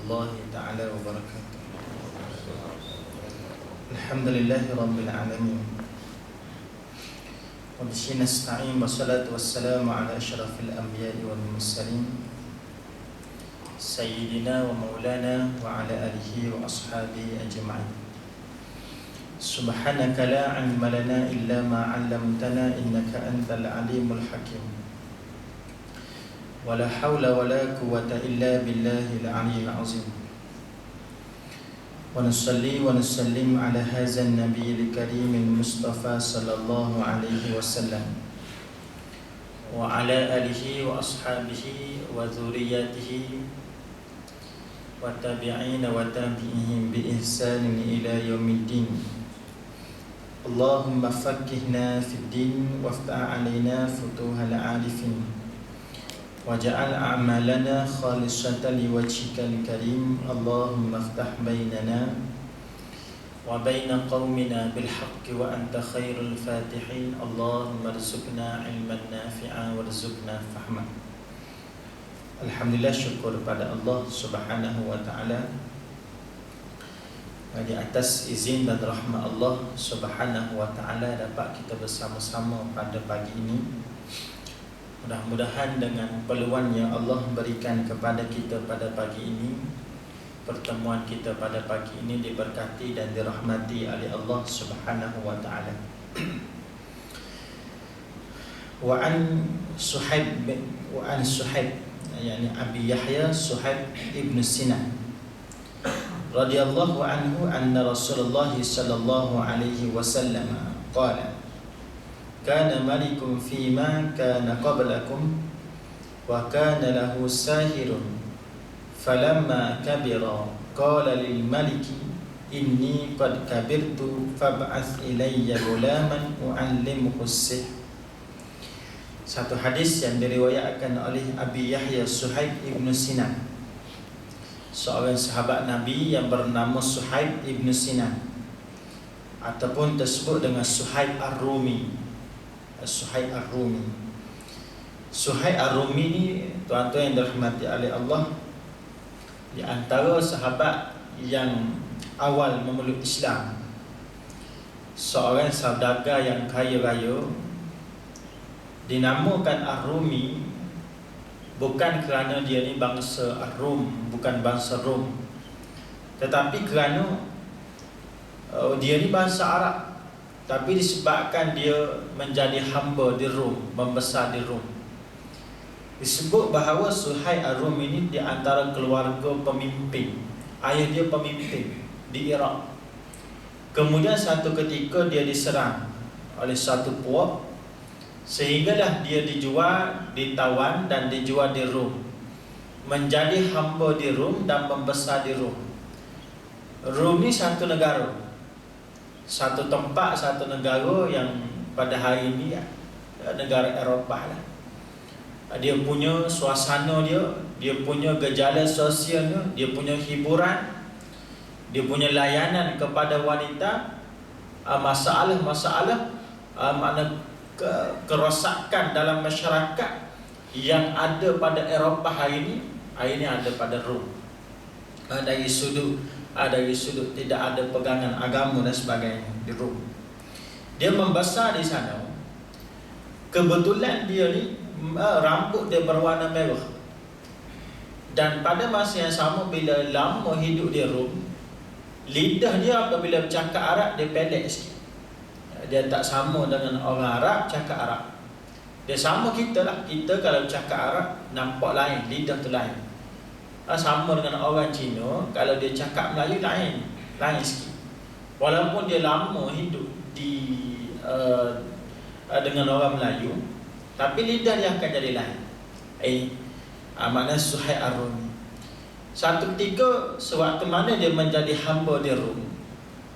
warahmatullahi ta'ala wabarakatuh. Alhamdulillahi rabbil alamin. Wa bihi nasta'in, wassalatu wassalamu ala asyrafil anbiya'i wal mursalin sayyidina wa maulana wa ala alihi wa ashabihi ajma'in. Subhanaka la ilma lana illa ma 'allamtana innaka antal alimul hakim. Wala hawla wala quwwata illa billahil aliyyil azim. Wa nusalli wa nusallim ala hadzal nabiyil karimil mustafa sallallahu alaihi wasallam wa ala alihi wa ashabihi wa dzurriyyatihi wa tabi'in wa tabi'ihim bi ihsanin ila yaumiddin. Allahumma faqqihna fid din waftah 'alaina futuhal 'arifin waj'al a'malana khalisatan liwajhikal karim. Allahumma iftah bainana wa baina qaumina bil haqqi wa anta khairul fatihin. Allahumma rzuqna ilman nafi'a warzuqna fahma. Alhamdulillah, syukur pada Allah Subhanahu wa taala di atas izin dan rahmat Allah Subhanahu wa taala dapat kita bersama-sama pada pagi ini. Mudah-mudahan dengan peluang yang Allah berikan kepada kita pada pagi ini, pertemuan kita pada pagi ini diberkati dan dirahmati oleh Allah Subhanahu wa taala. Wa an Suhaib yani Abi Yahya Suhaib ibn Sinan radhiyallahu anhu anna Rasulullah sallallahu alaihi wasallam qala kana malikum fima kana qablakum wa kana lahu sahirun falamma kabira qala lil maliki inni qad kabirtu fab'ath ilayya gulaman u'allimuhu as-sihr. Satu hadis yang diriwayatkan oleh Abi Yahya Suhaib ibn Sinan, seorang sahabat Nabi yang bernama Suhaib ibn Sinan ataupun tersebut dengan Suhaib Ar-Rumi. Suhaib Ar-Rumi ni tuan-tuan yang dirahmati oleh Allah, di antara sahabat yang awal memeluk Islam, seorang saudagar yang kaya raya. Dinamakan Ar-Rumi bukan kerana dia ni bangsa Ar-Rum, bukan bangsa Rom, tetapi kerana dia ni bangsa Arab, tapi disebabkan dia menjadi hamba di Rom, membesar di Rom. Disebut bahawa Suhaib Ar-Rum ini di antara keluarga pemimpin. Ayah dia pemimpin di Iraq. Kemudian satu ketika dia diserang oleh satu puak, sehinggalah dia dijual, ditawan dan dijual di Rom, menjadi hamba di Rom dan membesar di Rom. Rom ni satu negara, satu tempat, satu negara yang pada hari ini negara Eropah lah. Dia punya suasana dia punya gejala sosialnya, dia punya hiburan, dia punya layanan kepada wanita, masalah-masalah makna kerosakan dalam masyarakat yang ada pada Eropah hari ini ada pada Rom. Dari sudut tidak ada pegangan agama dan sebagainya di Rom. Dia membesar di sana. Kebetulan dia ni rambut dia berwarna merah. Dan pada masa yang sama, bila lama hidup di Rom, lidah dia apabila bercakap Arab dia pendek sikit. Dia tak sama dengan orang Arab cakap Arab. Dia sama kita lah. Kita kalau cakap Arab nampak lain, lidah tu lain. Sama dengan orang Cina, kalau dia cakap Melayu lain sikit. Walaupun dia lama hidup dengan orang Melayu, tapi lidah dia akan jadi lain. Maknanya Suhaib Ar-Rumi. Satu ketika sewaktu mana dia menjadi hamba di Rom,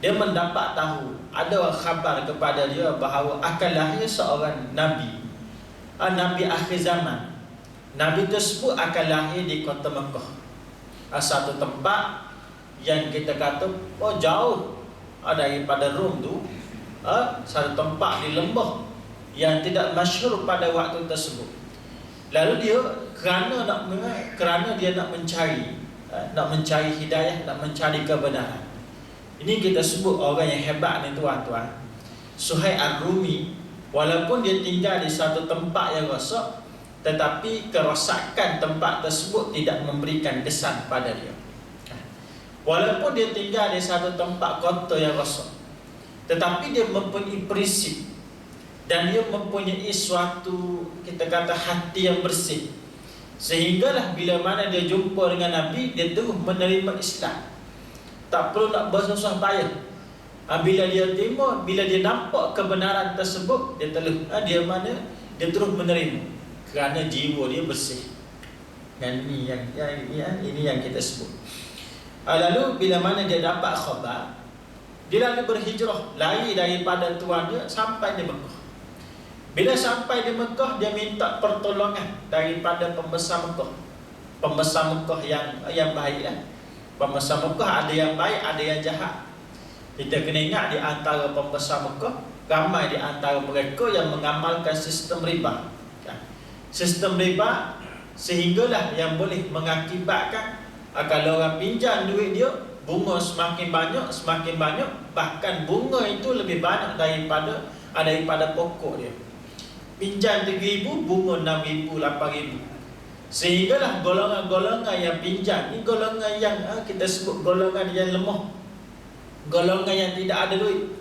dia mendapat tahu, ada khabar kepada dia bahawa akan lahir seorang Nabi, Nabi akhir zaman. Nabi tersebut akan lahir di kota Mekah, satu tempat yang kita kata jauh daripada Rom tu, satu tempat di lembah yang tidak masyhur pada waktu tersebut. Lalu dia kerana dia nak mencari nak mencari hidayah, nak mencari kebenaran. Ini kita sebut orang yang hebat ni tuan-tuan. Suhaib Ar-Rumi, walaupun dia tinggal di satu tempat yang rosak, tetapi kerosakan tempat tersebut tidak memberikan kesan pada dia. Walaupun dia tinggal di satu tempat kota yang rosak, tetapi dia mempunyai prinsip dan dia mempunyai suatu, kita kata, hati yang bersih. Sehinggalah bila mana dia jumpa dengan Nabi, dia terus menerima Islam. Tak perlu nak bersusah payah. Bila dia terima, bila dia nampak kebenaran tersebut, dia terus menerima, kerana jiwa dia bersih. Dan ini yang kita sebut. Lalu bila mana dia dapat khabar, dia lalu berhijrah, lari daripada tuan dia sampai di Mekah. Bila sampai di Mekah, dia minta pertolongan daripada pembesar Mekah. Pembesar Mekah yang baik lah. Pembesar Mekah ada yang baik, ada yang jahat. Kita kena ingat, di antara pembesar Mekah, ramai di antara mereka yang mengamalkan sistem riba. Sistem riba sehinggalah yang boleh mengakibatkan kalau orang pinjam duit dia, bunga semakin banyak, bahkan bunga itu lebih banyak daripada pokok dia. Pinjam 3,000, bunga 6,000, 8,000. Sehinggalah golongan-golongan yang pinjam ni golongan yang kita sebut golongan yang lemah, golongan yang tidak ada duit.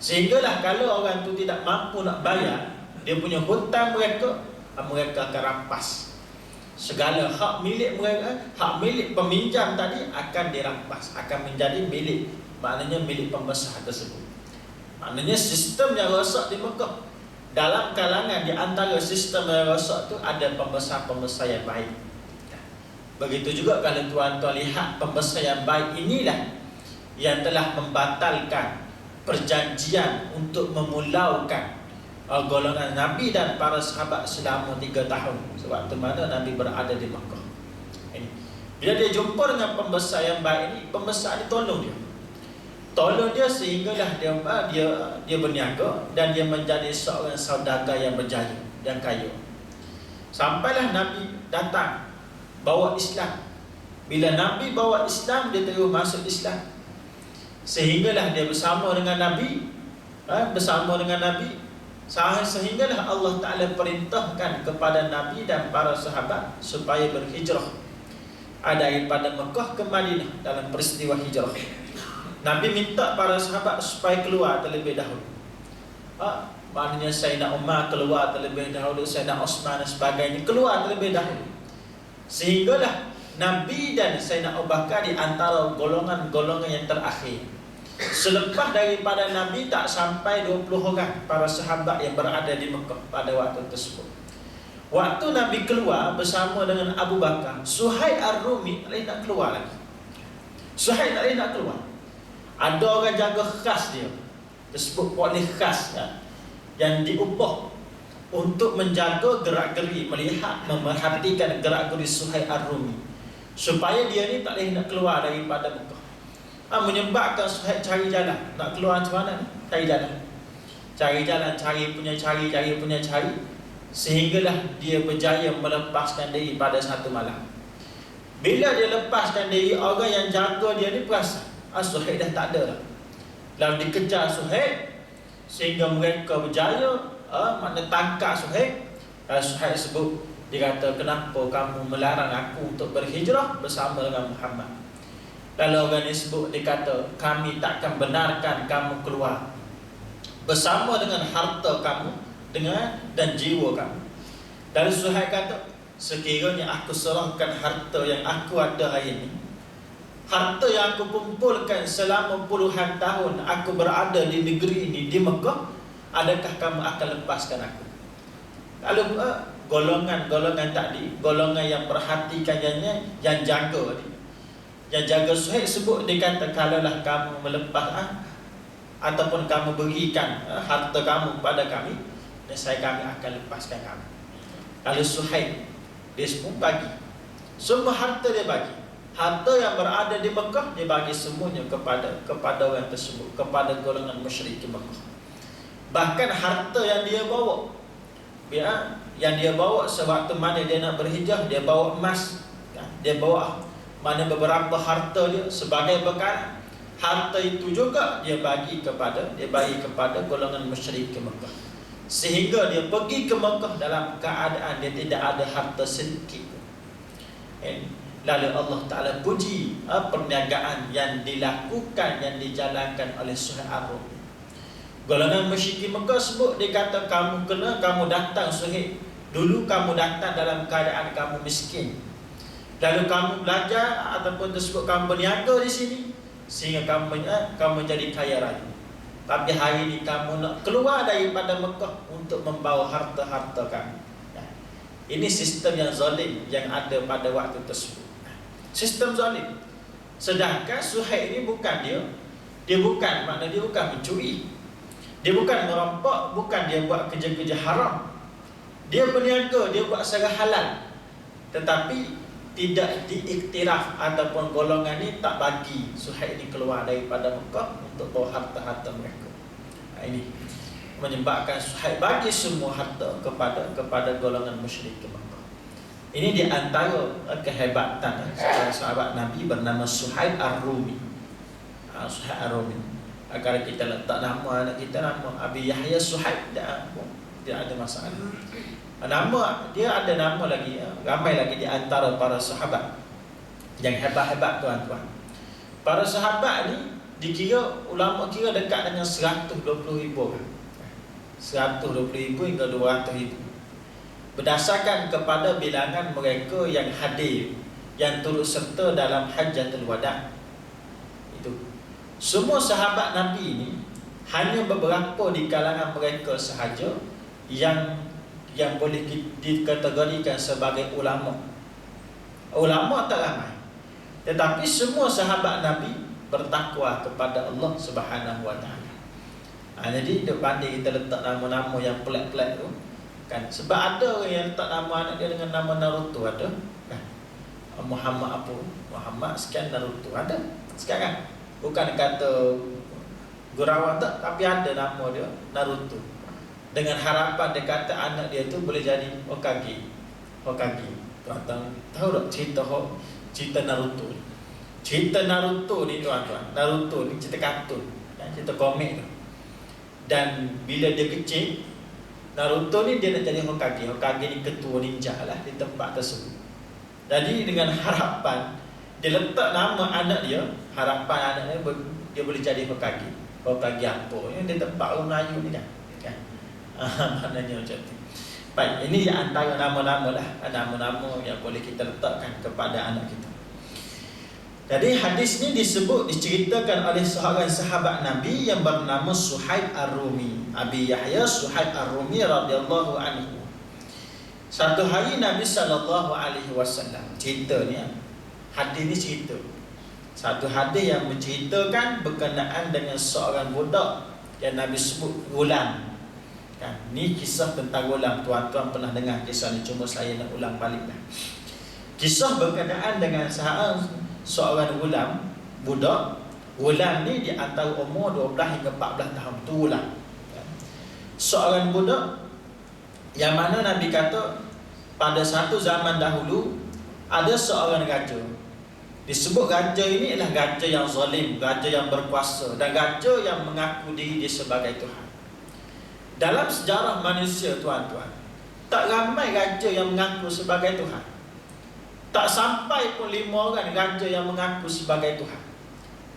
Sehinggalah kalau orang tu tidak mampu nak bayar, dia punya hutang mereka akan rampas. Segala hak milik mereka, hak milik peminjam tadi akan dirampas, akan menjadi milik, maknanya milik pembesar tersebut. Maknanya sistem yang rosak di Mekah, dalam kalangan di antara sistem yang rosak tu ada pembesar-pembesar yang baik. Begitu juga kalau tuan-tuan lihat, pembesar yang baik inilah yang telah membatalkan perjanjian untuk memulaukan golongan Nabi dan para sahabat selama 3 tahun sewaktu mana Nabi berada di Makkah. Bila dia jumpa dengan pembesar yang baik ini, pembesar ini tolong dia sehinggalah dia berniaga dan dia menjadi seorang saudagar yang berjaya dan kaya. Sampailah Nabi datang bawa Islam. Bila Nabi bawa Islam, dia terus masuk Islam. Sehinggalah dia bersama dengan Nabi, sehinggalah Allah Ta'ala perintahkan kepada Nabi dan para sahabat supaya berhijrah daripada Mekah ke Madinah dalam peristiwa hijrah. Nabi minta para sahabat supaya keluar terlebih dahulu. Maknanya Sayyidina Umar keluar terlebih dahulu, Sayyidina Osman dan sebagainya keluar terlebih dahulu. Sehinggalah Nabi dan Sayyidina Abu Bakar di antara golongan-golongan yang terakhir. Selepas daripada Nabi tak sampai 20 orang para sahabat yang berada di Mekah pada waktu tersebut. Waktu Nabi keluar bersama dengan Abu Bakar, Suhaib Ar-Rumi tak boleh nak keluar lagi. Suhaib tak boleh nak keluar. Ada orang jaga khas dia, tersebut polis khas yang diupah untuk menjaga gerak-geri, melihat, memerhatikan gerak-geri Suhaib Ar-Rumi, supaya dia ni tak boleh nak keluar daripada Mekah. Menyebabkan Suhaib cari jalan. Nak keluar macam mana ni? Cari jalan. Cari punya cari. Sehinggalah dia berjaya melepaskan diri pada satu malam. Bila dia lepaskan diri, orang yang jaga dia ni perasan Suhaib dah tak ada lah. Lalu dikejar Suhaib, sehingga mereka berjaya makna tangkap Suhaib. Suhaib sebut, dia kata, kenapa kamu melarang aku untuk berhijrah bersama dengan Muhammad? Lalu orang ini sebut, dia kata, kami takkan benarkan kamu keluar bersama dengan harta kamu dan jiwa kamu. Lalu Suhaib kata, sekiranya aku serahkan harta yang aku ada hari ini, harta yang aku kumpulkan selama puluhan tahun aku berada di negeri ini, di Mekah, adakah kamu akan lepaskan aku? Lalu golongan tadi, golongan yang perhatikan yang jaga ni, yang jaga Suhaib sebut, dia kata, kalaulah kamu melepas ataupun kamu berikan harta kamu kepada kami, kami akan lepaskan kamu. Lalu Suhaib dia semua bagi, semua harta dia bagi. Harta yang berada di Mekah dia bagi semuanya kepada orang tersebut, kepada golongan musyrik di Mekah. Bahkan harta yang dia bawa, sewaktu mana dia nak berhijrah, dia bawa emas, dia bawa mana beberapa harta dia sebagai bekal. Harta itu juga dia bagi kepada golongan musyrik ke Mekah, sehingga dia pergi ke Mekah dalam keadaan dia tidak ada harta sedikit. Lalu Allah Ta'ala puji perniagaan yang dilakukan, yang dijalankan oleh Suhaib Ar-Rumi. Golongan musyrik Mekah sebut, dia kata, kamu datang Suhaib, dulu kamu datang dalam keadaan kamu miskin, lalu kamu belajar ataupun tersebut kamu berniaga di sini sehingga kamu menjadi kaya raya. Tapi hari ini kamu nak keluar daripada Mekah untuk membawa harta-harta kamu. Ini sistem yang zalim yang ada pada waktu tersebut. Sistem zalim. Sedangkan Suhaib ini bukan dia bukan mencuri, dia bukan merampok, bukan dia buat kerja-kerja haram. Dia berniaga, dia buat secara halal, tetapi tidak diiktiraf ataupun golongan ini tak bagi Suhaib ini keluar daripada Mekah untuk bawa harta-harta mereka. Ini menyebabkan Suhaib bagi semua harta kepada golongan musyrik Mekah. Ini di antara kehebatan seorang sahabat Nabi bernama Suhaib Ar-Rumi. Suhaib Ar-Rumi. Kalau kita letak nama anak kita, nama Abi Yahya Suhaib, tidak ada masalah. Nama dia ada nama lagi, ramai lagi di antara para sahabat yang hebat-hebat, tuan-tuan. Para sahabat ni dikira, ulama kira dekat dengan 120,000 orang. 120,000 hingga 200,000. Berdasarkan kepada bilangan mereka yang hadir, yang turut serta dalam Hajjatul Wada. Itu semua sahabat Nabi ini, hanya beberapa di kalangan mereka sahaja yang boleh dikategorikan sebagai ulama. Ulama tak ramai, tetapi semua sahabat Nabi bertakwa kepada Allah Subhanahu Wa Taala. Jadi dibanding kita letak nama-nama yang pelik-pelik tu kan, sebab ada orang yang letak nama anak dia dengan nama Naruto, ada kan? Muhammad apa? Muhammad sekian Naruto, ada sekarang. Bukan kata Gurawan tak, tapi ada nama dia Naruto, dengan harapan dia kata anak dia tu boleh jadi Hokage. Tuan-tuan tahu tak cerita Naruto? Cerita Naruto ni tuan-tuan, Naruto ni cerita kartun, cerita komik tu. Dan bila dia kecil, Naruto ni dia nak jadi Hokage. Hokage ni ketua ninja lah di tempat tersebut. Jadi dengan harapan dia letak nama anak dia, harapan anak dia boleh jadi Hokage. Hokage apa? Yang dia tempat orang Melayu ni kan? Maknanya macam tu. Baik, ini di antara nama-nama lah, nama-nama yang boleh kita letakkan kepada anak kita. Jadi hadis ni diceritakan oleh seorang sahabat Nabi yang bernama Suhaib Ar-Rumi, Abi Yahya Suhaib Ar-Rumi radhiyallahu anhu. Satu hari Nabi SAW cerita ni, hadis ni cerita. Satu hadis yang menceritakan berkenaan dengan seorang budak yang Nabi sebut gulam. Kan, ni kisah tentang gulam. Tuan-tuan pernah dengar kisah ni, cuma saya nak ulang balik lah. Kisah berkenaan dengan seorang gulam, budak. Gulam ni di antara umur 12 hingga 14 tahun tu gulam. Seorang budak yang mana Nabi kata pada satu zaman dahulu ada seorang raja. Disebut raja ini adalah raja yang zalim, raja yang berkuasa, dan raja yang mengaku diri dia sebagai Tuhan. Dalam sejarah manusia tuan-tuan, tak ramai raja yang mengaku sebagai Tuhan. Tak sampai pun 5 orang raja yang mengaku sebagai Tuhan.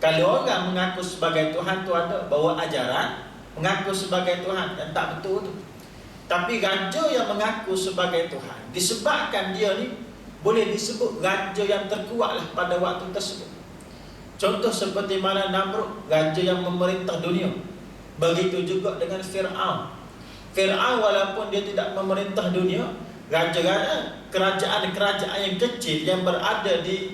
Kalau orang mengaku sebagai Tuhan tu ada bawa ajaran mengaku sebagai Tuhan, yang tak betul tu. Tapi raja yang mengaku sebagai Tuhan, disebabkan dia ni boleh disebut raja yang terkuat lah pada waktu tersebut. Contoh seperti mana Namrud, raja yang memerintah dunia. Begitu juga dengan Fir'aun. Fir'aun walaupun dia tidak memerintah dunia, raja-raja, kerajaan-kerajaan yang kecil yang berada di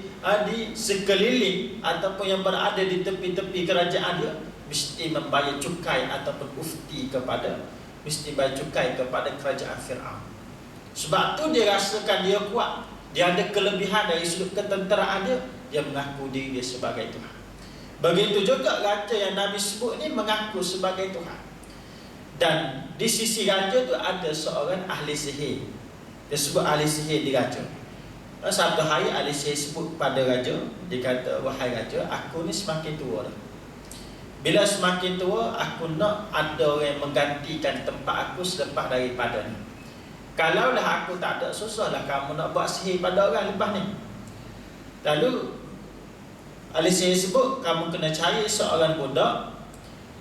sekeliling ataupun yang berada di tepi-tepi kerajaan dia mesti membayar cukai ataupun mesti bayar cukai kepada kerajaan Fir'aun. Sebab tu dia rasakan dia kuat, dia ada kelebihan dari sudut ketenteraan dia mengaku diri dia sebagai Tuhan. Begitu juga raja yang Nabi sebut ni mengaku sebagai Tuhan. Dan di sisi raja tu ada seorang ahli sihir. Dia sebut ahli sihir di raja. Satu hari ahli sihir sebut pada raja, dia kata, wahai raja, aku ni semakin tua dah. Bila semakin tua, aku nak ada orang yang menggantikan tempat aku selepas daripada ni. Kalaulah aku tak ada, susahlah kamu nak buat sihir pada orang lepas ni. Lalu ahli sihir sebut, kamu kena cari seorang budak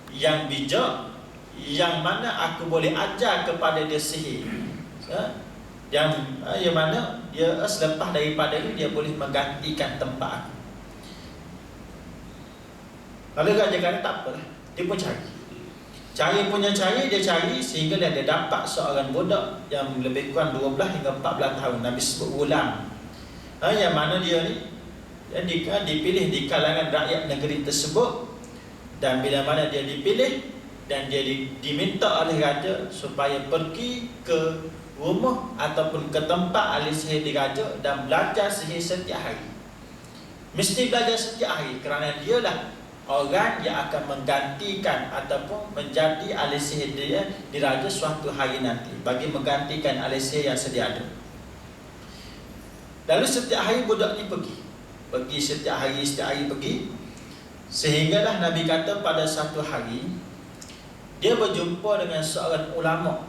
yang bijak, yang mana aku boleh ajar kepada dia sihir, yang mana dia selepas daripada ini dia boleh menggantikan tempat aku. Lalu raja kata tak apalah, dia pun cari dia cari sehingga dia dapat seorang budak yang lebih kurang 12 hingga 14 tahun. Nabi sebut ulam, yang mana dia ni dipilih di kalangan rakyat negeri tersebut. Dan bila mana dia dipilih dan dia diminta oleh raja supaya pergi ke rumah ataupun ke tempat ahli sihir di raja dan belajar sihir setiap hari. Mesti belajar setiap hari kerana dialah orang yang akan menggantikan ataupun menjadi ahli sihir dia di raja suatu hari nanti, bagi menggantikan ahli sihir yang sedia ada. Lalu setiap hari budak ni pergi setiap hari pergi, sehinggalah Nabi kata pada satu hari dia berjumpa dengan seorang ulama.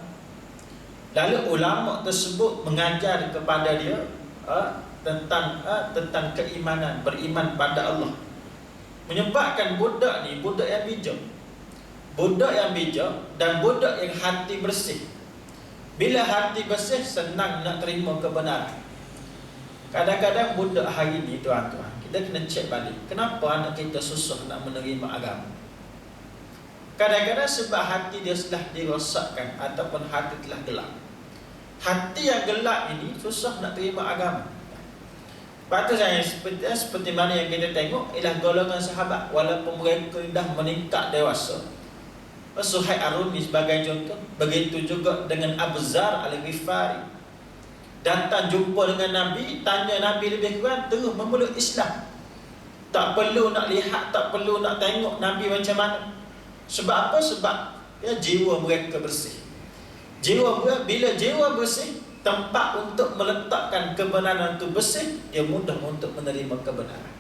Lalu ulama tersebut mengajar kepada dia tentang keimanan, beriman pada Allah. Menyebabkan budak ni budak yang bijak dan budak yang hati bersih. Bila hati bersih, senang nak terima kebenaran. Kadang-kadang budak hari ni, tuan-tuan, kita kena cek balik, kenapa anak kita susah nak menerima agama. Kadang-kadang sebab hati dia telah dirosakkan ataupun hati telah gelap. Hati yang gelap ini susah nak terima agama. Lepas tu saya seperti mana yang kita tengok, ialah golongan sahabat, walaupun mereka dah meningkat dewasa. Suhaib Ar-Rumi sebagai contoh. Begitu juga dengan Abu Zar Al-Ghifari. Datang jumpa dengan Nabi, tanya Nabi lebih kurang, terus memeluk Islam. Tak perlu nak lihat, tak perlu nak tengok Nabi macam mana. Sebab apa? Sebab jiwa mereka bersih. Bila jiwa bersih, tempat untuk meletakkan kebenaran itu bersih, dia mudah untuk menerima kebenaran.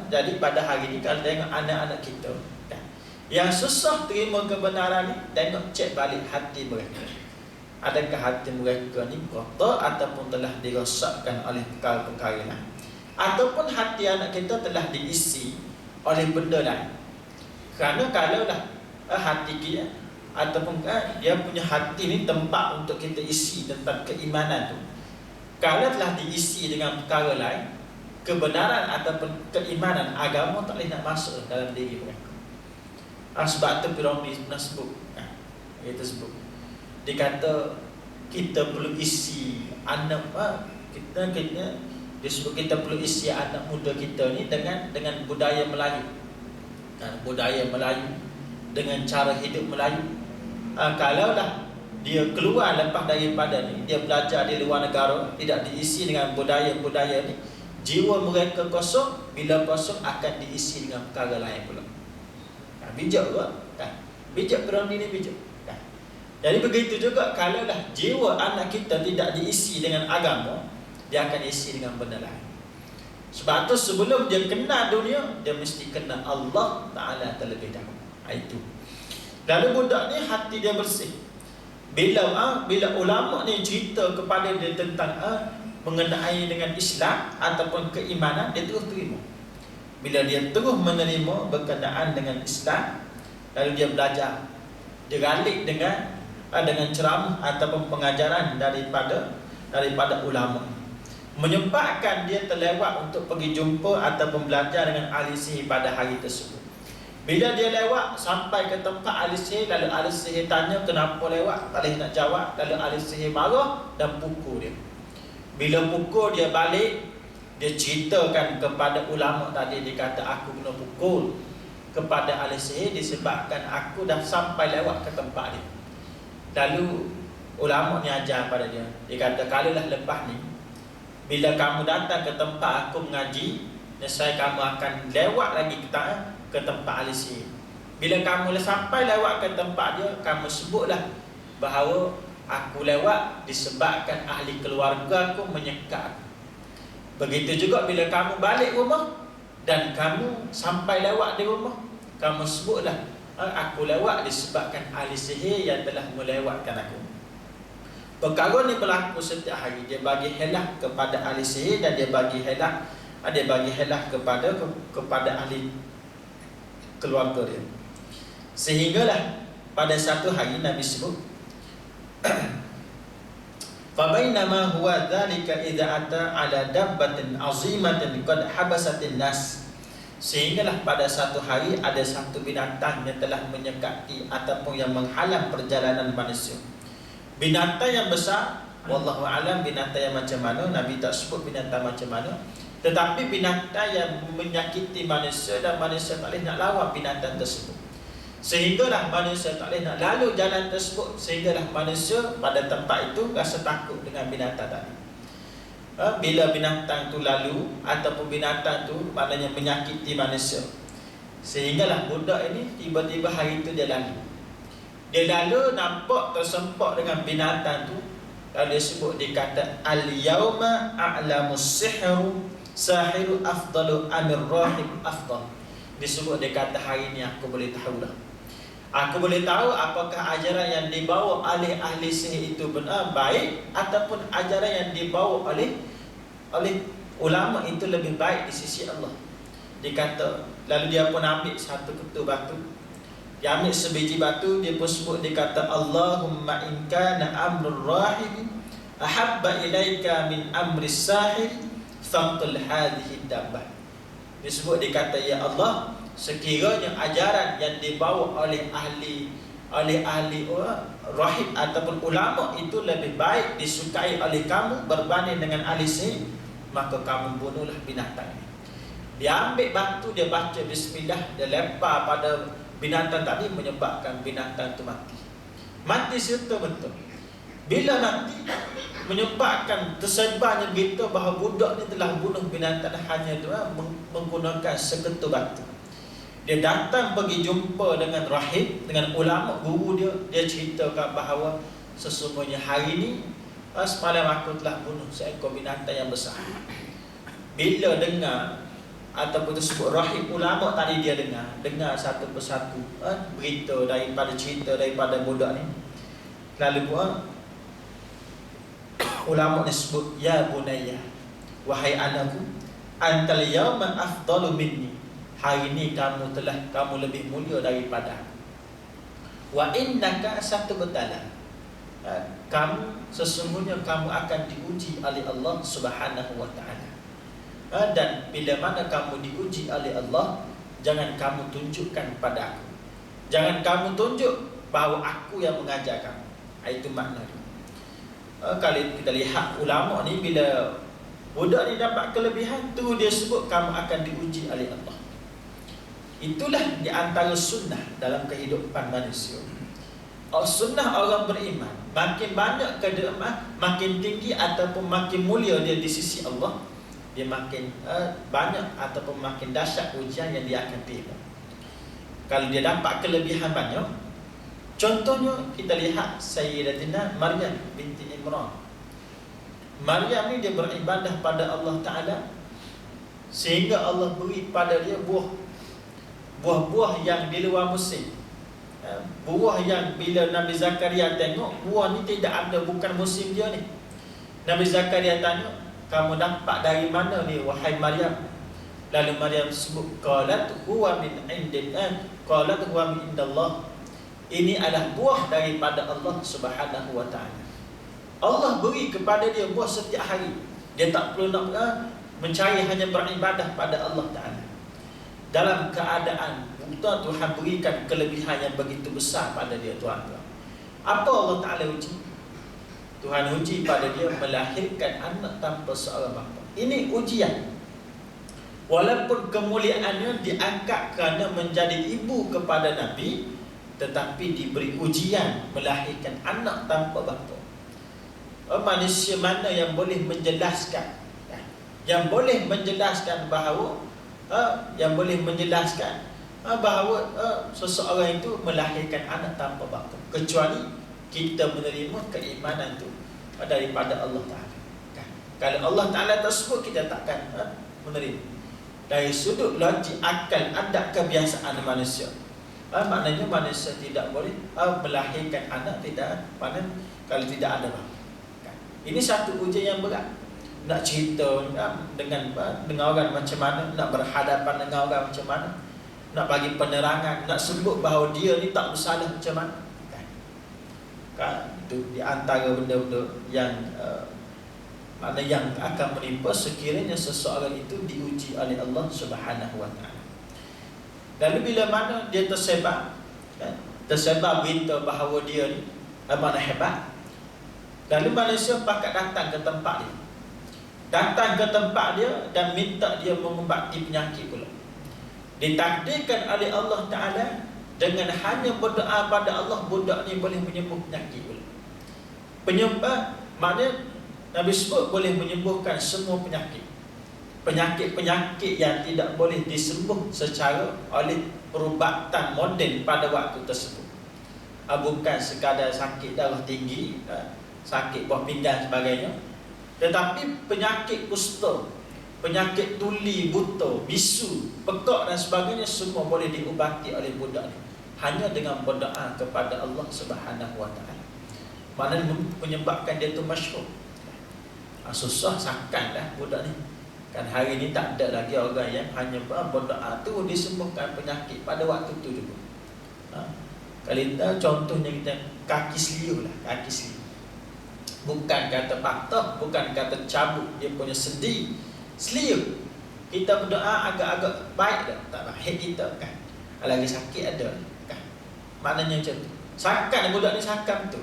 Jadi pada hari ini kalau tengok anak-anak kita yang susah terima kebenaran ni, tengok cek balik hati mereka. Adakah hati mereka ni kotor ataupun telah dirosakkan oleh perkara-perkara lain, ataupun hati anak kita telah diisi oleh benda lain. Kerana kalaulah hati kita ataupun dia punya hati ni tempat untuk kita isi tentang keimanan tu, kalau telah diisi dengan perkara lain, kebenaran ataupun keimanan agama tak boleh nak masuk dalam diri mereka. Sebab tu Firauni pernah sebut, kita sebut, dia kata kita perlu isi anak dia sebut kita perlu isi anak muda kita ni dengan budaya Melayu, dengan cara hidup Melayu. Kalaulah dia keluar lepas daripada ni, dia belajar di luar negara, tidak diisi dengan budaya-budaya ni, jiwa mereka kosong. Bila kosong akan diisi dengan perkara lain pula. Bijak juga kan? Bijak Firauni ni bijak kan? Jadi begitu juga kalaulah jiwa anak kita tidak diisi dengan agama, dia akan diisi dengan benda lain. Sebab tu sebelum dia kenal dunia, dia mesti kenal Allah Ta'ala terlebih dahulu. Itu. Lalu budak ni hati dia bersih. Bila ulama ni cerita kepada dia tentang mengenai dengan Islam ataupun keimanan, dia terus terima. Bila dia terus menerima berkenaan dengan Islam, lalu dia belajar, dia galik dengan ceramah ataupun pengajaran daripada ulama, menyebabkan dia terlewat untuk pergi jumpa ataupun belajar dengan ahli sihir pada hari tersebut. Bila dia lewat sampai ke tempat ahli sihir, lalu ahli sihir tanya kenapa lewat, tak boleh nak jawab. Lalu ahli sihir marah dan pukul dia. Bila pukul dia balik, dia ceritakan kepada ulama tadi, dia kata aku kena pukul kepada ahli sihir disebabkan aku dah sampai lewat ke tempat dia. Lalu ulama ni ajar pada dia, dia kata kalaulah lepas ni bila kamu datang ke tempat aku mengaji, nescaya kamu akan lewat lagi ke tempat ahli sihir. Bila kamu sampai lewat ke tempat dia, kamu sebutlah bahawa aku lewat disebabkan ahli keluarga aku menyekat aku. Begitu juga bila kamu balik rumah dan kamu sampai lewat di rumah, kamu sebutlah, aku lewat disebabkan ahli sihir yang telah melewatkan aku. Perkara ni berlaku setiap hari. Dia bagi helah kepada ahli sihir dan dia bagi helah kepada ahli keluarga dia. Sehinggalah pada satu hari Nabi sebut, fabainama huwa dzalika idza ata ala dabbatin azimatin qad habasatin nas. Sehinggalah pada satu hari ada satu binatang yang telah menyekati ataupun yang menghalang perjalanan manusia. Binatang yang besar, wallahu alam binatang yang macam mana, Nabi tak sebut binatang macam mana, tetapi binatang yang menyakiti manusia dan manusia tak boleh nak lawan binatang tersebut. Sehinggalah manusia tak boleh nak lalu jalan tersebut. Sehinggalah manusia pada tempat itu rasa takut dengan binatang tadi. Bila binatang tu lalu ataupun binatang tu maknanya menyakiti manusia, sehinggalah budak ini tiba-tiba hari itu dia lalu. Dia lalu nampak tersempak dengan binatang tu. Lalu dia sebut, dia kata, al-yawma a'lamus sihru sahiru afdalu amir rahib afdal. Dia sebut, dia kata, hari ni aku boleh tahu dah. Aku boleh tahu apakah ajaran yang dibawa oleh ahli sihir itu benar baik, ataupun ajaran yang dibawa oleh ulama itu lebih baik di sisi Allah. Dia kata, lalu dia pun ambil satu ketul batu. Dia ambil sebiji batu, dia pun sebut, dia kata, Allahumma in kana amrul rahib ahabba ilaika min amris sahir faqtul hadhihi dabbah. Dia sebut, dia kata, ya Allah, sekiranya ajaran yang dibawa oleh ahli rahib ataupun ulama itu lebih baik disukai oleh kamu berbanding dengan ahli sihir, maka kamu bunuhlah binatang ini. Dia ambil batu, dia baca bismillah, dia lempar pada binatang tadi, menyebabkan binatang itu mati. Mati serta-merta. Bila mati, menyebabkan tersebarnya berita bahawa budak ni telah bunuh binatang hanya menggunakan seketul batu. Dia datang pergi jumpa dengan rahib, dengan ulama guru dia. Dia ceritakan bahawa sesungguhnya hari ini semalam aku telah bunuh seekor binatang yang besar. Bila dengar ataupun tersebut rahib ulama tadi, dia dengar satu persatu berita daripada cerita daripada budak ni. Lalu ulama ni sebut, ya bunayya, wahai anakku, antal yawma afdalu minni, hari ni kamu lebih mulia daripada aku. Wa innaka satubtala, sesungguhnya kamu akan diuji oleh Allah Subhanahu wa taala. Dan bila mana kamu diuji oleh Allah, jangan kamu tunjukkan pada aku, jangan kamu tunjuk bahawa aku yang mengajar kamu. Itu maknanya. Kalau kita lihat ulama ni, bila budak ni dapat kelebihan tu, dia sebut kamu akan diuji oleh Allah. Itulah di antara sunnah dalam kehidupan manusia. Sunnah orang beriman, makin banyak keutamaan, makin tinggi ataupun makin mulia dia di sisi Allah, dia makin banyak ataupun makin dahsyat ujian yang dia akan terima. Kalau dia dapat kelebihan banyak, contohnya kita lihat Sayyidatina Maryam binti Imran. Maryam ni dia beribadah pada Allah Ta'ala, sehingga Allah beri pada dia buah-buah yang di luar musim. Buah yang bila Nabi Zakaria tengok, buah ni tidak ada, bukan musim dia ni. Nabi Zakaria tanya, kamu dapat dari mana ni wahai Maryam? Lalu Maryam sebut, qalat huwa min indillah, qalat huwa min indallah. Ini adalah buah daripada Allah Subhanahu wa taala. Allah beri kepada dia buah setiap hari. Dia tak perlu nak mencari, hanya beribadah pada Allah Taala. Dalam keadaan Tuhan berikan kelebihan yang begitu besar pada dia, tuan-tuan. Apa Allah Taala uji? Tuhan uji pada dia melahirkan anak tanpa seorang bapa. Ini ujian. Walaupun kemuliaannya diangkat kerana menjadi ibu kepada Nabi, tetapi diberi ujian melahirkan anak tanpa bapa. Manusia mana yang boleh menjelaskan, yang boleh menjelaskan bahawa seseorang itu melahirkan anak tanpa bapa, kecuali kita menerima keimanan itu daripada Allah Ta'ala. Kalau Allah Ta'ala tak sebut, kita takkan menerima. Dari sudut logik, akal, adat, kebiasaan manusia, maknanya manusia tidak boleh melahirkan anak tidak kalau tidak ada bapa. Ini satu ujian yang berat. Nak cerita dengan orang macam mana, nak berhadapan dengan orang macam mana, nak bagi penerangan, nak sebut bahawa dia ni tak bersalah macam mana. Itu di antara benda-benda yang mana yang akan menimpa sekiranya seseorang itu diuji oleh Allah Subhanahu wa taala. Lalu bila mana dia tersebar berita bahawa dia ni mana hebat, lalu manusia pakat datang ke tempat dia. Datang ke tempat dia dan minta dia mengubati penyakit pula. Ditakdirkan oleh Allah Ta'ala dengan hanya berdoa pada Allah, budak ni boleh menyembuh penyakit pula. Penyembuh maknanya Nabi sebut boleh menyembuhkan semua penyakit. Penyakit-penyakit yang tidak boleh disembuh secara oleh perubatan moden pada waktu tersebut. Bukan sekadar sakit darah tinggi, sakit buah pinggang sebagainya, tetapi penyakit kusta, penyakit tuli, buta, bisu, pekak dan sebagainya, semua boleh diubati oleh budak ni hanya dengan berdoa kepada Allah Subhanahu wa taala. Maknanya menyebabkan dia tu masyhur. Susah sakan dah budak ni. Kan hari ni tak ada lagi orang yang hanya berdoa tu disembuhkan penyakit pada waktu tu juga. Kalau kita contohnya kita kaki seliu lah, kaki seliu. Bukan kata patah, bukan kata cabut dia punya sendi, seliu. Kita berdoa agak-agak baik dah, tak baik kita kan. Lagi sakit ada kan. Maknanya macam tu. Sakan budak ni sakan tu.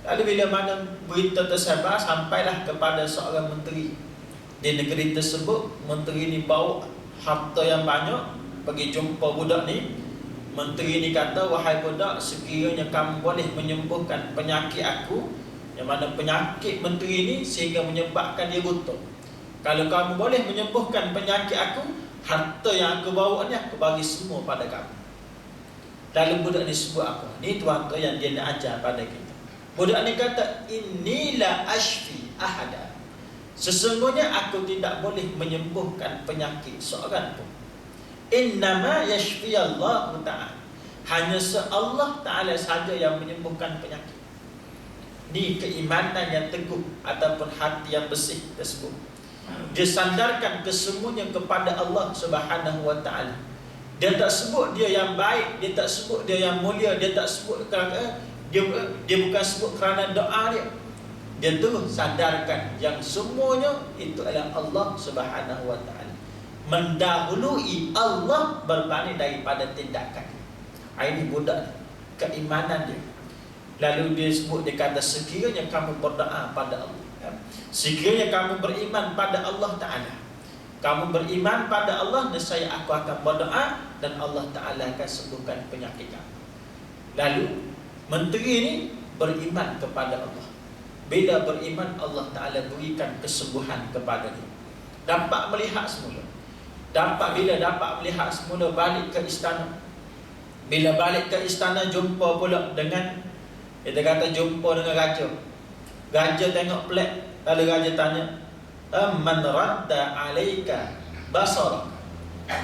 Lalu bila mana berita tersebar sampailah kepada seorang menteri di negeri tersebut, menteri ni bawa harta yang banyak pergi jumpa budak ni. Menteri ni kata, wahai budak, sekiranya kamu boleh menyembuhkan penyakit aku, yang mana penyakit menteri ni sehingga menyebabkan dia buta, kalau kamu boleh menyembuhkan penyakit aku, harta yang aku bawa ni aku bagi semua pada kamu. Lalu budak ni sebut apa? Ni tuan-tuan yang dia nak ajar pada kita. Budak ni kata, inilah ashfi ahada, sesungguhnya aku tidak boleh menyembuhkan penyakit seorang pun. Innama yashfi Allah Ta'ala, hanya Allah Ta'ala saja yang menyembuhkan penyakit. Ni keimanan yang teguh ataupun hati yang bersih tersebut. Dia sandarkan kesemuanya kepada Allah Subhanahu wa taala. Dia tak sebut dia yang baik, dia tak sebut dia yang mulia, dia tak sebut kerana dia bukan sebut kerana doa dia. Dia terus sadarkan yang semuanya itu adalah Allah Subhanahu wa taala. Mendahului Allah berbanding daripada tindakan. Ini budak keimanan dia. Lalu dia sebut, dia kata, sekiranya kamu berdoa pada Allah, sekiranya kamu beriman pada Allah Ta'ala, kamu beriman pada Allah, nescaya aku akan berdoa dan Allah Ta'ala akan sembuhkan penyakit kamu. Lalu menteri ini beriman kepada Allah. Bila beriman, Allah Ta'ala berikan kesembuhan kepada dia. Dapat melihat semula. Bila dapat melihat semula, balik ke istana. Bila balik ke istana, jumpa pula dengan, kita kata jumpa dengan raja. Raja tengok pelik. Lalu raja tanya, man radda alaika basara,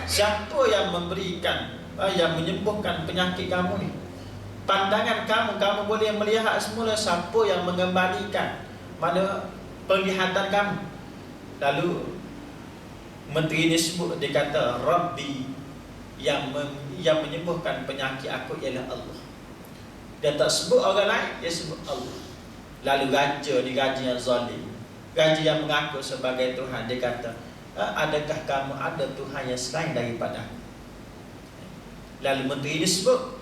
siapa yang memberikan, yang menyembuhkan penyakit kamu ni? Pandangan kamu boleh melihat semula, siapa yang mengembalikan mana penglihatan kamu? Lalu menteri ini sebut, dia kata, Rabbi, yang menyembuhkan penyakit aku ialah Allah. Dia tak sebut orang lain, dia sebut Allah. Lalu raja ni, raja yang zalim, raja yang mengaku sebagai Tuhan, dia kata, adakah kamu ada Tuhan yang selain daripada aku? Lalu menteri ini sebut,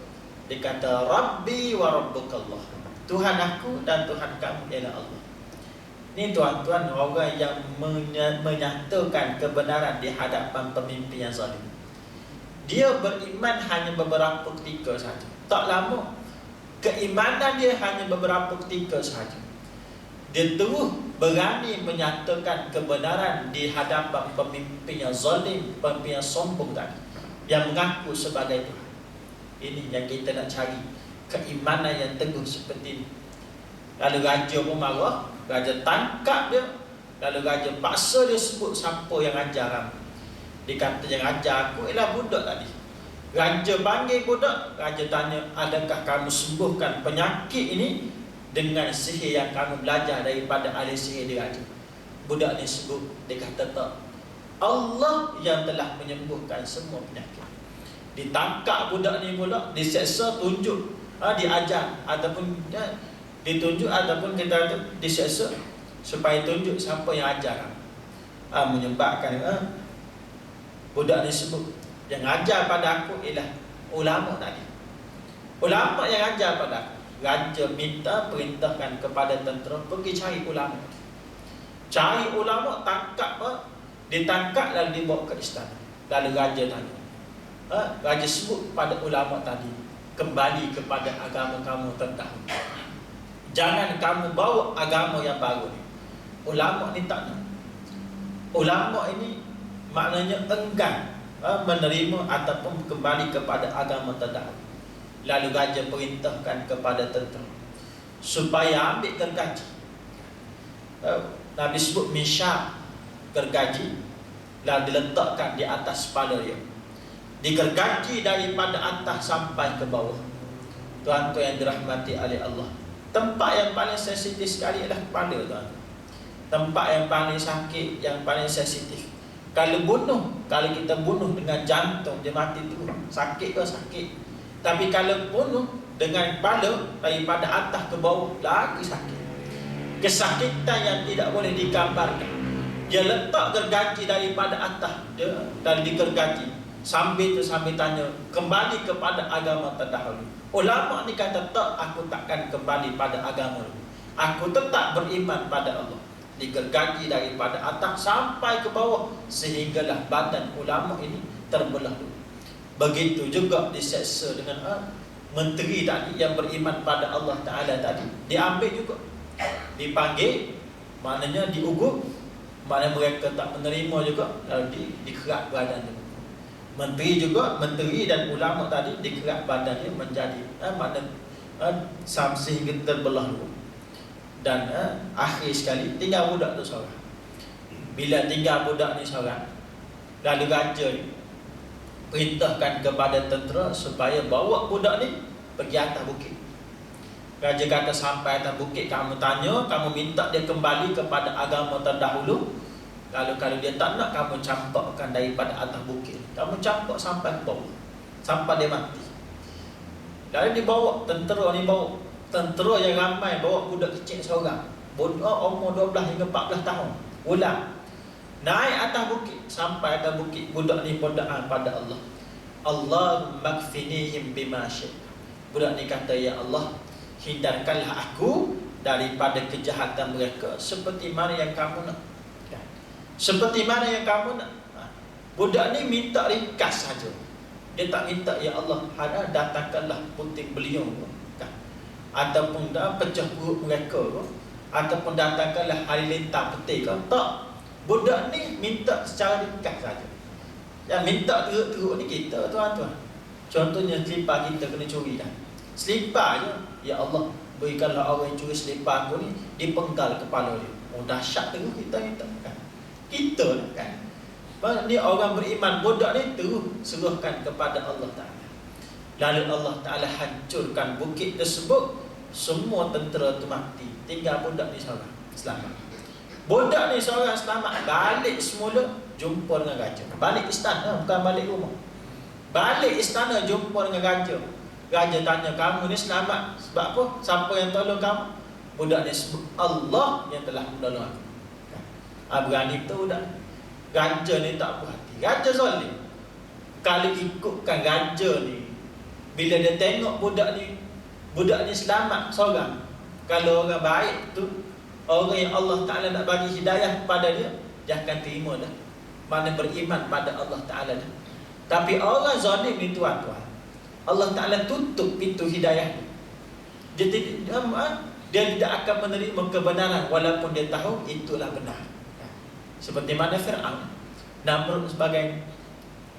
dia kata, Rabbi wa Rabbukallah, Tuhan aku dan Tuhan kamu ialah Allah. Ini tuan-tuan, orang yang menyatakan kebenaran di hadapan pemimpin yang zalim. Dia beriman hanya beberapa ketika saja, tak lama. Keimanan dia hanya beberapa ketika sahaja. Dia terus berani menyatakan kebenaran di hadapan pemimpin yang zalim, pemimpin yang sombong tadi, yang mengaku sebagai Tuhan. Ini yang kita nak cari, keimanan yang teguh seperti ini. Lalu raja pun marah, raja tangkap dia, Lalu raja paksa dia sebut siapa yang ajar kamu. Dia kata yang ajar aku ialah budak tadi. Raja panggil budak, raja tanya, adakah kamu sembuhkan penyakit ini dengan sihir yang kamu belajar daripada ahli sihir dia raja? Budak ni sebut, dia kata tak, Allah yang telah menyembuhkan semua penyakit. Ditangkap budak ni pula, diseksa, tunjuk, diajar ataupun ditunjuk ataupun kita diseksa supaya tunjuk siapa yang ajar. Menyebabkan budak ni sebut, yang ajar pada aku ialah ulama tadi. Ulama yang ajar pada aku. Raja minta, perintahkan kepada tentera pergi cari ulama. Cari ulama, tangkap, ditangkap lalu dibawa ke istana. Lalu raja tanya, raja sebut pada ulama tadi, kembali kepada agama kamu terdahulu. Jangan kamu bawa agama yang baru ni. Ulama ni tak nak. Ulama ini maknanya enggan menerima ataupun kembali kepada agama terdahulu. Lalu raja perintahkan kepada tentera supaya ambil gergaji. Nabi sebut misyak, gergaji, lalu diletakkan di atas kepala dia, digergaji daripada atas sampai ke bawah. Tuan-tuan yang dirahmati oleh Allah, tempat yang paling sensitif sekali adalah kepala, tuan. Tempat yang paling sakit, yang paling sensitif. Kalau kita bunuh dengan jantung, dia mati terus. Sakit ke sakit. Tapi kalau bunuh dengan kepala daripada atas ke bawah, lagi sakit. Kesakitan yang tidak boleh digambarkan. Dia letak gergaji daripada atas dia, dan digergaji. Sambil tanya, kembali kepada agama terdahulu. Ulama ni kata, tak, aku takkan kembali pada agama. Aku tetap beriman pada Allah. Digergaji daripada atas sampai ke bawah, sehinggalah badan ulama ini terbelah. Begitu juga diseksa dengan menteri tadi yang beriman pada Allah Ta'ala tadi. Diambil juga, dipanggil, maknanya diugut, maknanya mereka tak menerima juga, lalu dikerak badannya. Menteri juga, menteri dan ulama tadi dikerak badannya menjadi sehingga terbelah dulu. Dan akhir sekali tinggal budak tu seorang. Bila tinggal budak ni seorang, lalu raja ni perintahkan kepada tentera supaya bawa budak ni pergi atas bukit. Raja kata, sampai atas bukit kamu tanya, kamu minta dia kembali kepada agama terdahulu. Lalu kalau dia tak nak, kamu campakkan daripada atas bukit. Kamu campak sampai ke bawah, sampai dia mati. Lalu dibawa, tentera ni bawa. Tentera yang ramai bawa budak kecil seorang, umur 12 hingga 14 tahun. Ulang, naik atas bukit. Sampai atas bukit, budak ni berdoa pada Allah, Allahumma kfinihim bima syi'ta. Budak ni kata, ya Allah, hindarkanlah aku daripada kejahatan mereka seperti mana yang kamu nak. Seperti mana yang kamu nak. Budak ni minta ringkas saja. Dia tak minta, ya Allah, datangkanlah puting beliung, ataupun pecah perut mereka, ataupun datangkanlah halilintar peti. Tak. Budak ni minta secara ringkas saja. Yang minta teruk-teruk ni kita, tuan-tuan. Contohnya selipar kita kena curi dah. Selipar je, ya Allah, berikanlah orang yang curi selipar aku ni dipenggal kepala dia. Dahsyat terus kita minta kan. Kita lah kan. Ni orang beriman, budak ni terus serahkan kepada Allah Ta'ala. Lalu Allah Ta'ala hancurkan bukit tersebut. Semua tentera tu mati, tinggal budak ni seorang selamat. Budak ni seorang selamat. Balik semula, jumpa dengan raja. Balik istana, bukan balik rumah. Balik istana, jumpa dengan raja. Raja tanya, kamu ni selamat sebab apa? Siapa yang tolong kamu? Budak ni sebut, Allah yang telah menolong aku. Berani betul budak. Raja ni tak puas hati. Raja zalim. Kalau ikutkan raja ni, bila dia tengok budak ni selamat seorang, kalau orang baik tu, orang yang Allah Ta'ala nak bagi hidayah kepada dia, dia akan terima dah, mana beriman pada Allah Ta'ala dah. Tapi orang zalim ni, tuan-tuan, Allah Ta'ala tutup pintu hidayah dia. Dia tidak akan menerima kebenaran walaupun dia tahu itulah benar. Seperti mana Fir'aun, Namrud sebagai,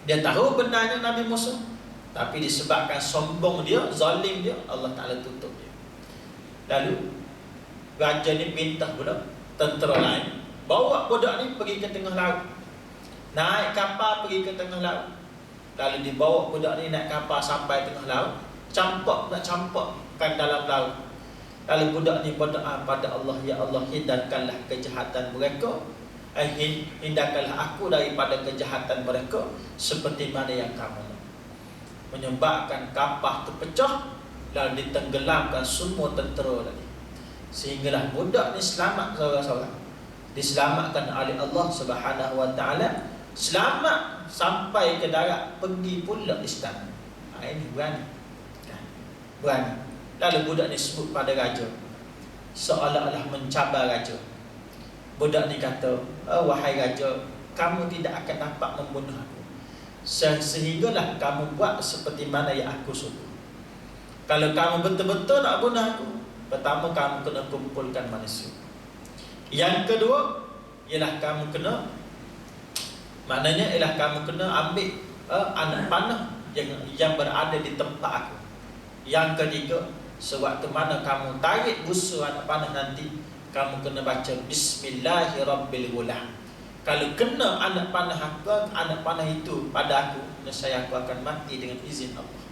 dia tahu benarnya Nabi Musa, tapi disebabkan sombong dia, zalim dia, Allah Ta'ala tutup dia. Lalu raja ni minta pula tentera lain bawa budak ni pergi ke tengah laut, naik kapal pergi ke tengah laut. Lalu dibawa budak ni naik kapal sampai tengah laut, nak campakkan dalam laut. Lalu budak ni berdoa pada Allah, ya Allah, hindarkanlah kejahatan mereka, hindarkanlah aku daripada kejahatan mereka, seperti mana yang kamu nak. Menyebabkan kapal terpecah, lalu ditenggelamkan semua tentera tadi. Sehinggalah budak ni selamat, saudara-saudara, diselamatkan oleh Allah Subhanahu Wa Taala, selamat sampai ke darat, pergi pula istana. Ini berani. Lalu budak ni sebut pada raja, seolah-olah mencabar raja. Budak ni kata, wahai raja, kamu tidak akan dapat membunuh aku, sehinggalah kamu buat seperti mana yang aku suruh. Kalau kamu betul-betul nak bunuh aku, pertama kamu kena kumpulkan manusia. Yang kedua ialah kamu kena, maknanya ialah kamu kena ambil anak panah yang berada di tempat aku. Yang ketiga, sewaktu mana kamu tarik busa anak panah nanti, kamu kena baca Bismillahirrabbilgulam. Kalau kena anak panah itu pada aku, nescaya aku akan mati dengan izin Allah.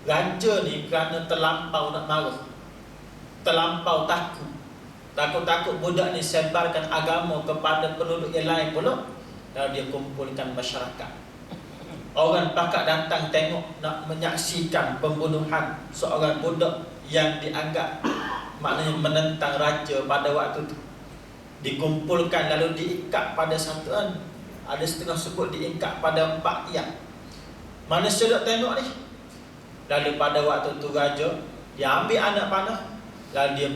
Raja ni kerana terlampau nak marah, terlampau takut budak ni sebarkan agama kepada penduduk yang lain pula. Lalu dia kumpulkan masyarakat. Orang pakak datang tengok, nak menyaksikan pembunuhan seorang budak yang dianggap maknanya menentang raja pada waktu itu. Dikumpulkan lalu diikat pada satu, ada setengah sebut diikat pada 4 tiang. Mana sedap tengok ni. Lalu pada waktu itu raja, dia ambil anak panah, lalu dia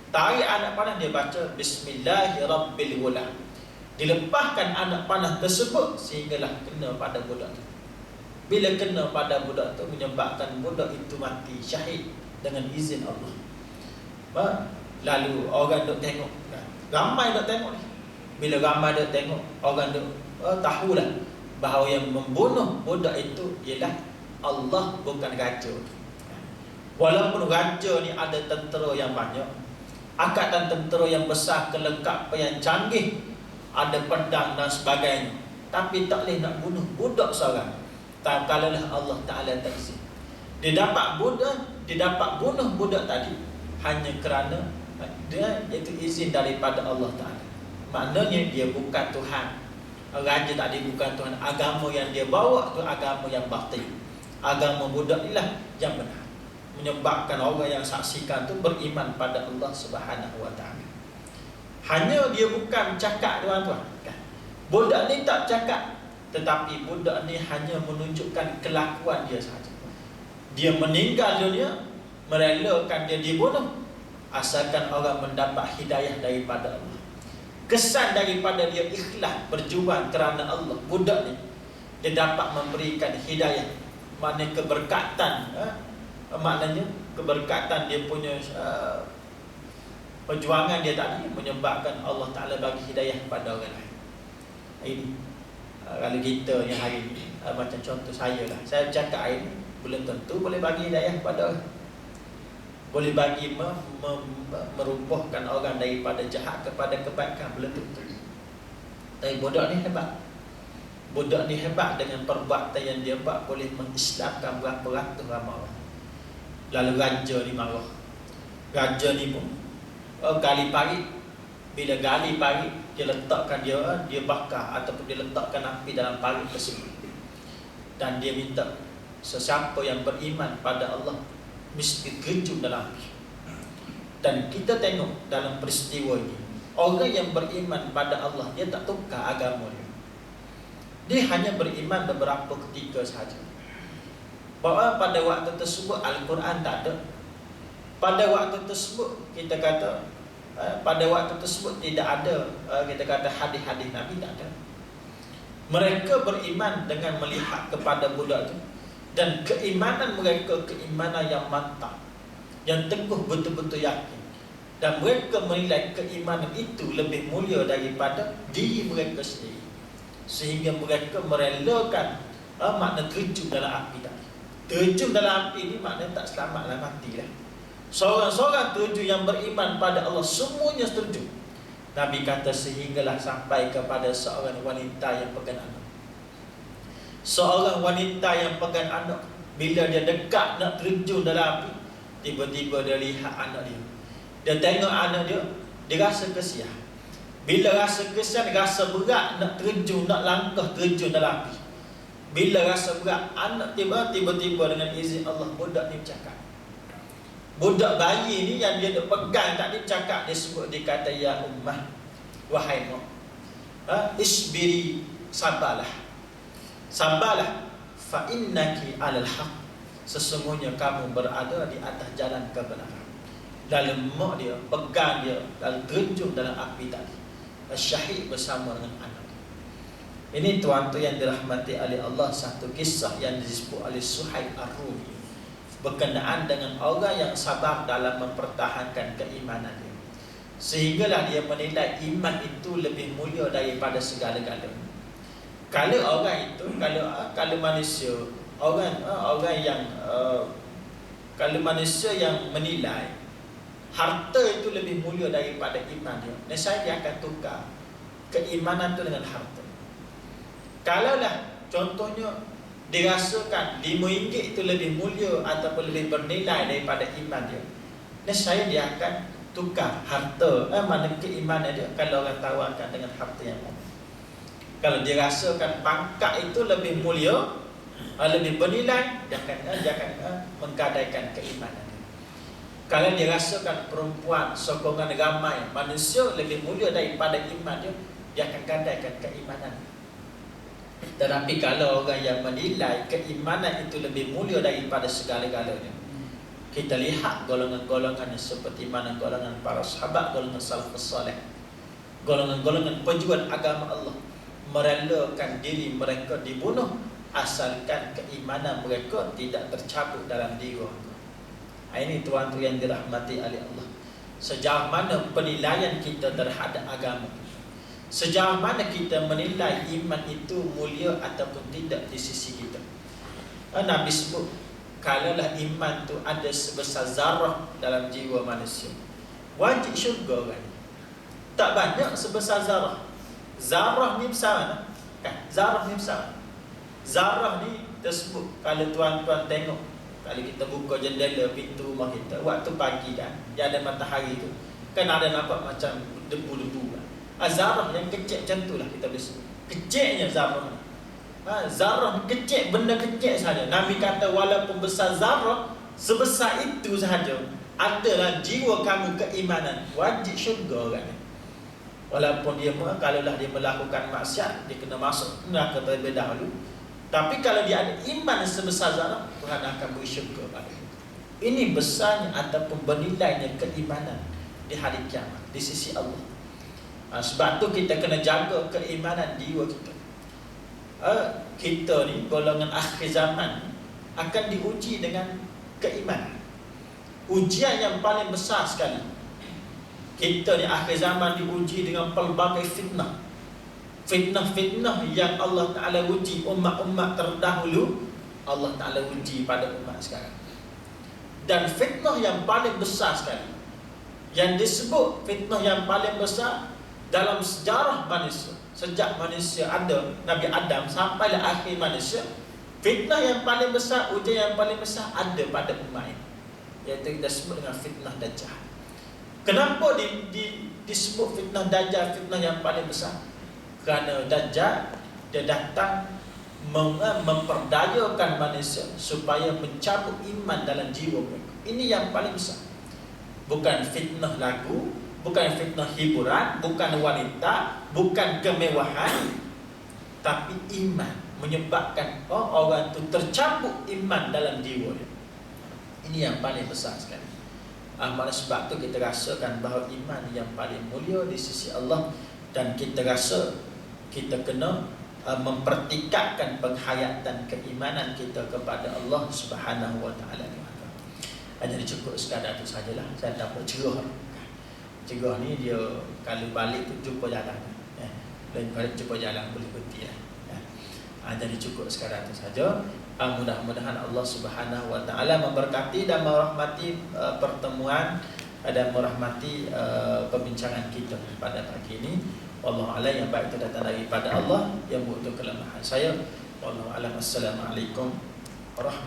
tarik anak panah, dia baca Bismillahirrabbilgulam. Dilepaskan anak panah tersebut sehinggalah kena pada budak itu. Bila kena pada budak itu, menyebabkan budak itu mati syahid dengan izin Allah. Lalu orang duk tengok, ramai duk tengok ni. Bila ramai duk tengok, orang duk tahulah bahawa yang membunuh budak itu ialah Allah, bukan raja. Walaupun raja ni ada tentera yang banyak, angkatan tentera yang besar, kelengkapan yang canggih, ada pedang dan sebagainya, tapi tak boleh nak bunuh budak seorang. Kalaulah Allah Ta'ala tak izin, dia dapat bunuh budak tadi hanya kerana dia itu izin daripada Allah Ta'ala. Maknanya dia bukan Tuhan. Raja tadi bukan Tuhan. Agama yang dia bawa tu agama yang batil. Agama budak inilah yang benar, menyebabkan orang yang saksikan tu beriman pada Allah Subhanahu Wa Ta'ala. Hanya dia bukan cakap, tuan-tuan, kan? Budak ni tak cakap, tetapi budak ni hanya menunjukkan kelakuan dia sahaja. Dia meninggal dunia, merelakan dia dibunuh, asalkan orang mendapat hidayah daripada Allah. Kesan daripada dia ikhlas berjuang kerana Allah, budak ni dia dapat memberikan hidayah, maknanya keberkatan, maknanya keberkatan dia punya perjuangan dia tadi menyebabkan Allah Ta'ala bagi hidayah kepada orang lain. Ini kalau kita ni hari ni, macam contoh saya lah, saya cakap hari ni belum tentu boleh bagi hidayah kepada orang, boleh bagi merubuhkan orang daripada jahat kepada kebaikan, belum tentu. Tapi budak ni hebat. Budak ni hebat dengan perbuatan yang dia buat, boleh mengislamkan berapa ratus ramai orang. Lalu raja ni marah. Raja ni pun gali parit. Bila gali parit, dia letakkan dia bakar ataupun dia letakkan api dalam parit tersebut. Dan dia minta sesiapa yang beriman pada Allah mesti terjun dalam api. Dan kita tengok dalam peristiwa ini, orang yang beriman pada Allah, dia tak tukar agama dia. Dia hanya beriman beberapa ketika sahaja. Bahawa pada waktu tersebut Al-Quran tak ada. Pada waktu tersebut kita kata, pada waktu tersebut tidak ada, kita kata hadis-hadis Nabi tak ada. Mereka beriman dengan melihat kepada budak itu, dan keimanan mereka keimanan yang mantap, yang teguh, betul-betul yakin. Dan mereka menilai keimanan itu lebih mulia daripada diri mereka sendiri, sehingga mereka merelakan makna terjun dalam api tadi. Terjun dalam api ini maknanya tak selamatlah, matilah. Seorang-seorang terjun yang beriman pada Allah, semuanya terjun. Nabi kata sehinggalah sampai kepada seorang wanita yang pegang anak. Seorang wanita yang pegang anak, bila dia dekat nak terjun dalam api, tiba-tiba dia lihat anak dia. Dia tengok anak dia, dia rasa kesian. Bila rasa kesian, rasa berat nak terjun, nak langkah terjun dalam api. Bila rasa berat, anak tiba-tiba dengan izin Allah, budak ni bercakap. Budak bayi ni yang dia pegang tak dia bercakap, dia sebut, dia kata, ya ummah, wahai mak, isbiri, sabarlah. Sabarlah, fa innaki alal haq. Sesungguhnya kamu berada di atas jalan kebenaran. Dalam mak dia, pegang dia, lalu terjun dalam api tadi. Syahid bersama dengan anak. Ini tuan-tuan yang dirahmati oleh Allah, satu kisah yang disebut oleh Suhaib Ar-Rumi berkenaan dengan orang yang sabar dalam mempertahankan keimanan dia, sehinggalah dia menilai iman itu lebih mulia daripada segala-galanya. Kalau orang itu, kalau manusia, orang yang kalau manusia yang menilai harta itu lebih mulia daripada iman dia, nescaya dia akan tukar keimanan itu dengan harta. Kalaulah contohnya dirasakan RM5 itu lebih mulia ataupun lebih bernilai daripada iman dia, nescaya dia akan tukar harta, mana keimanan dia kalau orang tawarkan dengan harta yang lain. Kalau dia rasakan pangkat itu lebih mulia, lebih bernilai, dia akan menggadaikan keimanan dia. Kalau dia rasakan perempuan, sokongan ramai manusia lebih mulia daripada iman dia, dia akan gadaikan keimanan. Tetapi kalau orang yang menilai keimanan itu lebih mulia daripada segala-galanya, kita lihat golongan-golongan seperti mana golongan para sahabat, golongan salafus salih, golongan-golongan pejuang agama Allah, merelakan diri mereka dibunuh asalkan keimanan mereka tidak tercabut dalam diri mereka. Ini tuan-tuan yang dirahmati oleh Allah, sejauh mana penilaian kita terhadap agama, sejauh mana kita menilai iman itu mulia ataupun tidak di sisi kita. Nabi sebut, kalaulah iman itu ada sebesar zarah dalam jiwa manusia, wajib syurga kan? Tak banyak sebesar zarah. Zarah ni besar kan? Zarah ni besar. Zarah ni tersebut, kalau tuan-tuan tengok, kalau kita buka jendela pintu rumah kita waktu pagi kan, dia ada matahari tu, kan ada nampak macam debu-debu kan? Zarah yang kecil macam tu lah kita boleh sebut. Kecilnya zarah ni. Zarah kecil, benda kecil sahaja. Nabi kata walaupun besar zarah, sebesar itu sahaja adalah jiwa kamu keimanan, wajib syurga kan. Walaupun dia kalaulah dia melakukan maksiat, dia kena masuk neraka terlebih dahulu. Tapi kalau dia ada iman sebesar zarah, Tuhan akan beri syurga pada dia. Ini besarnya ataupun bernilainya keimanan di hari kiamat di sisi Allah. Sebab tu kita kena jaga keimanan jiwa kita. Kita ni golongan akhir zaman akan diuji dengan keimanan. Ujian yang paling besar sekali. Kita ni akhir zaman diuji dengan pelbagai fitnah. Fitnah-fitnah yang Allah Ta'ala uji umat-umat terdahulu, Allah Ta'ala uji pada umat sekarang. Dan fitnah yang paling besar sekali, yang disebut fitnah yang paling besar dalam sejarah manusia, sejak manusia ada, Nabi Adam sampailah akhir manusia, fitnah yang paling besar, ujian yang paling besar ada pada umat ini, iaitu kita sebut dengan fitnah Dajjal. Kenapa disebut fitnah Dajjal fitnah yang paling besar? Kerana Dajjal dia datang memperdayakan manusia supaya mencabut iman dalam jiwa mereka. Ini yang paling besar. Bukan fitnah lagu, bukan fitnah hiburan, bukan wanita, bukan kemewahan, tapi iman, menyebabkan orang itu tercabut iman dalam jiwa dia. Ini yang paling besar sekali. Maka sebab tu kita rasakan bahawa iman yang paling mulia di sisi Allah, dan kita rasa kita kena mempertikatkan penghayatan keimanan kita kepada Allah Subhanahu Wa Taala. Jadi cukup sekadar itu sajalah. Saya dapat cerah. Cerah ni dia kalau balik tu jumpa jalan. Lain kali jumpa jalan boleh berhenti lah. Jadi cukup sekadar itu saja. Mudah-mudahan Allah Subhanahu Wa Taala memberkati dan merahmati pertemuan dan merahmati perbincangan kita pada pagi ini. Wallahu a'lam, yang baik itu datang daripada Allah, yang buruk itu kelemahan saya. Wallahu a'lam. Assalamualaikum warahmatullahi